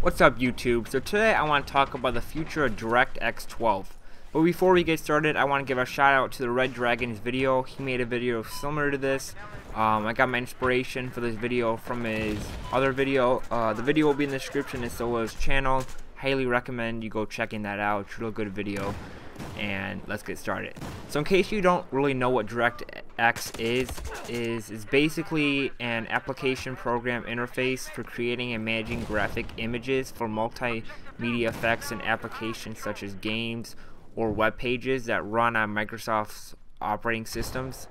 What's up YouTube? So today I want to talk about the future of DirectX 12. But before we get started, I want to give a shout out to the Red Dragon's video. He made a video similar to this. I got my inspiration for this video from his other video. The video will be in the description and so will his channel. Highly recommend you go checking that out. It's a real good video. And let's get started. So in case you don't really know what DirectX is basically an application program interface for creating and managing graphic images for multimedia effects and applications such as games or web pages that run on Microsoft's operating systems.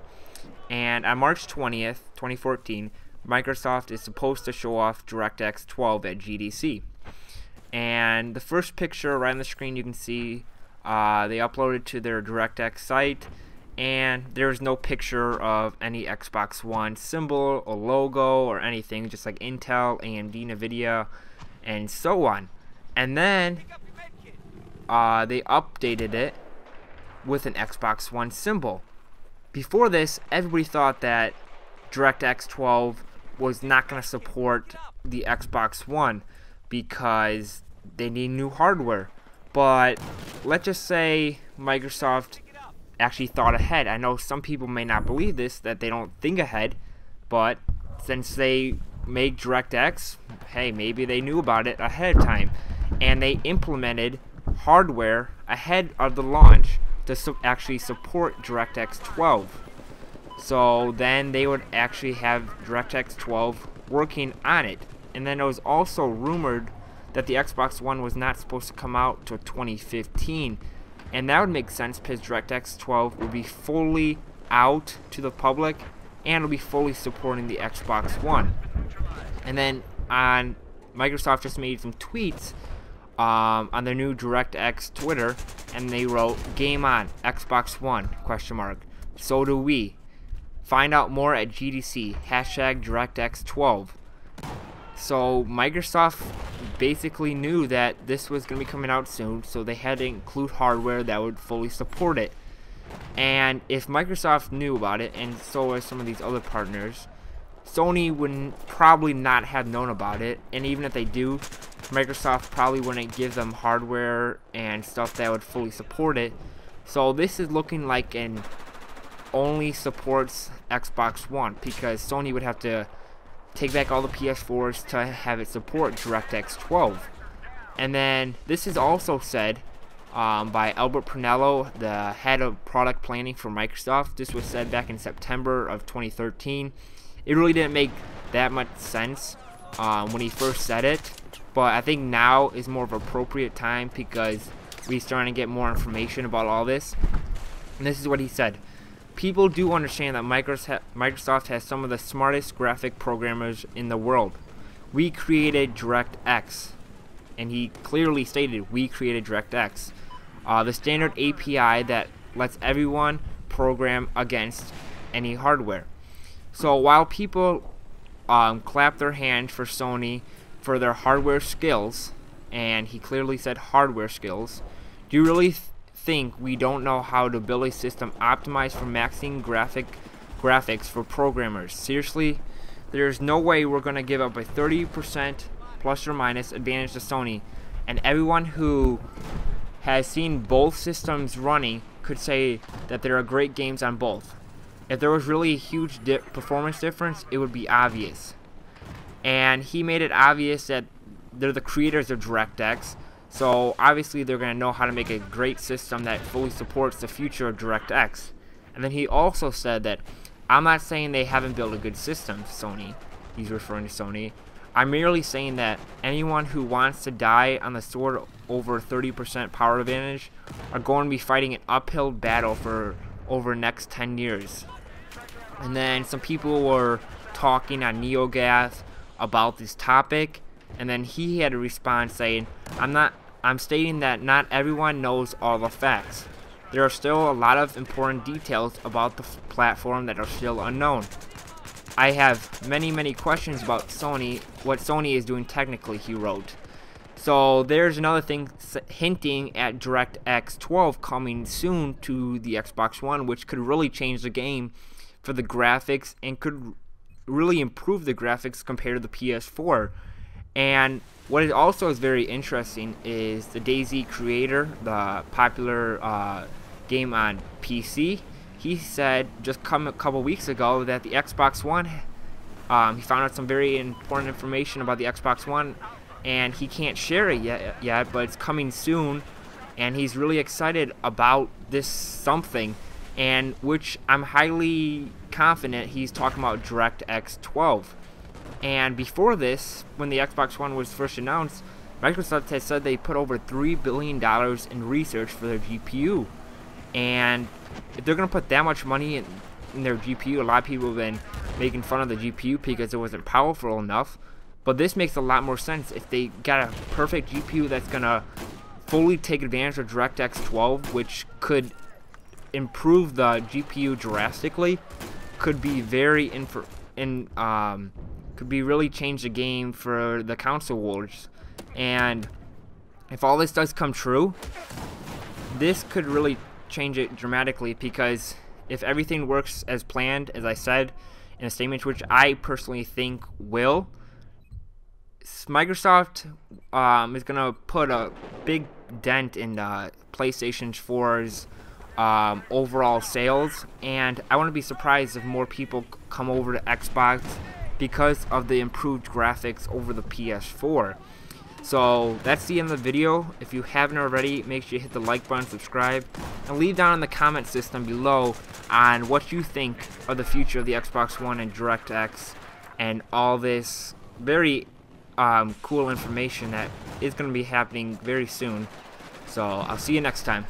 And on March 20th, 2014, Microsoft is supposed to show off DirectX 12 at GDC. And the first picture right on the screen you can see they uploaded to their DirectX site, and there's no picture of any Xbox One symbol or logo or anything, just like Intel, AMD, Nvidia, and so on. And then they updated it with an Xbox One symbol. Before this, everybody thought that DirectX 12 was not going to support the Xbox One because they need new hardware. But let's just say Microsoft actually thought ahead. I know some people may not believe this, that they don't think ahead, but since they make DirectX, hey, maybe they knew about it ahead of time, and they implemented hardware ahead of the launch to actually support DirectX 12. So then they would actually have DirectX 12 working on it. And then it was also rumored that the Xbox One was not supposed to come out till 2015, and that would make sense because DirectX 12 would be fully out to the public and will be fully supporting the Xbox One. And then Microsoft just made some tweets on their new DirectX Twitter, and they wrote, "Game on, Xbox One, ? So do we. Find out more at GDC, #DirectX 12. So Microsoft basically knew that this was going to be coming out soon, so they had to include hardware that would fully support it. And if Microsoft knew about it, and so as some of these other partners, Sony would probably not have known about it. And even if they do, Microsoft probably wouldn't give them hardware and stuff that would fully support it. So this is looking like an only supports Xbox One, because Sony would have to take back all the PS4s to have it support DirectX 12. And then this is also said by Albert Pernello, the head of product planning for Microsoft. This was said back in September of 2013. It really didn't make that much sense when he first said it, but I think now is more of an appropriate time because we're starting to get more information about all this. And this is what he said. People do understand that Microsoft has some of the smartest graphic programmers in the world. We created DirectX, and he clearly stated we created DirectX, the standard API that lets everyone program against any hardware. So while people clap their hands for Sony for their hardware skills, and he clearly said hardware skills, do you really think we don't know how to build a system optimized for maxing graphics for programmers? Seriously, there's no way we're going to give up a 30% plus or minus advantage to Sony, and everyone who has seen both systems running could say that there are great games on both. If there was really a huge performance difference, it would be obvious. And he made it obvious that they're the creators of DirectX, so obviously they're going to know how to make a great system that fully supports the future of DirectX. And then he also said that, I'm not saying they haven't built a good system, Sony. He's referring to Sony. I'm merely saying that anyone who wants to die on the sword over 30% power advantage are going to be fighting an uphill battle for over the next 10 years. And then some people were talking on NeoGAF about this topic, and then he had a response saying, I'm stating that not everyone knows all the facts. There are still a lot of important details about the platform that are still unknown. I have many questions about Sony, what Sony is doing technically, he wrote. So there's another thing hinting at DirectX 12 coming soon to the Xbox One, which could really change the game for the graphics and could really improved the graphics compared to the PS4. And what is also is very interesting is the DayZ creator, the popular game on PC. He said just a couple weeks ago that the Xbox One, he found out some very important information about the Xbox One, and he can't share it yet, but it's coming soon, and he's really excited about this something, and which I'm highly confident he's talking about DirectX 12. And before this, when the Xbox One was first announced, Microsoft has said they put over $3 billion in research for their GPU. And if they're going to put that much money in their GPU, a lot of people have been making fun of the GPU because it wasn't powerful enough. But this makes a lot more sense. If they got a perfect GPU that's going to fully take advantage of DirectX 12, which could improve the GPU drastically, could be very could be really change the game for the console wars. And if all this does come true, this could really change it dramatically, because if everything works as planned, as I said in a statement, which I personally think will, Microsoft is going to put a big dent in PlayStation 4's overall sales, and I wouldn't be surprised if more people come over to Xbox because of the improved graphics over the PS4. So that's the end of the video. If you haven't already, make sure you hit the like button, subscribe, and leave down in the comment system below on what you think of the future of the Xbox One and DirectX and all this very cool information that is going to be happening very soon. So I'll see you next time.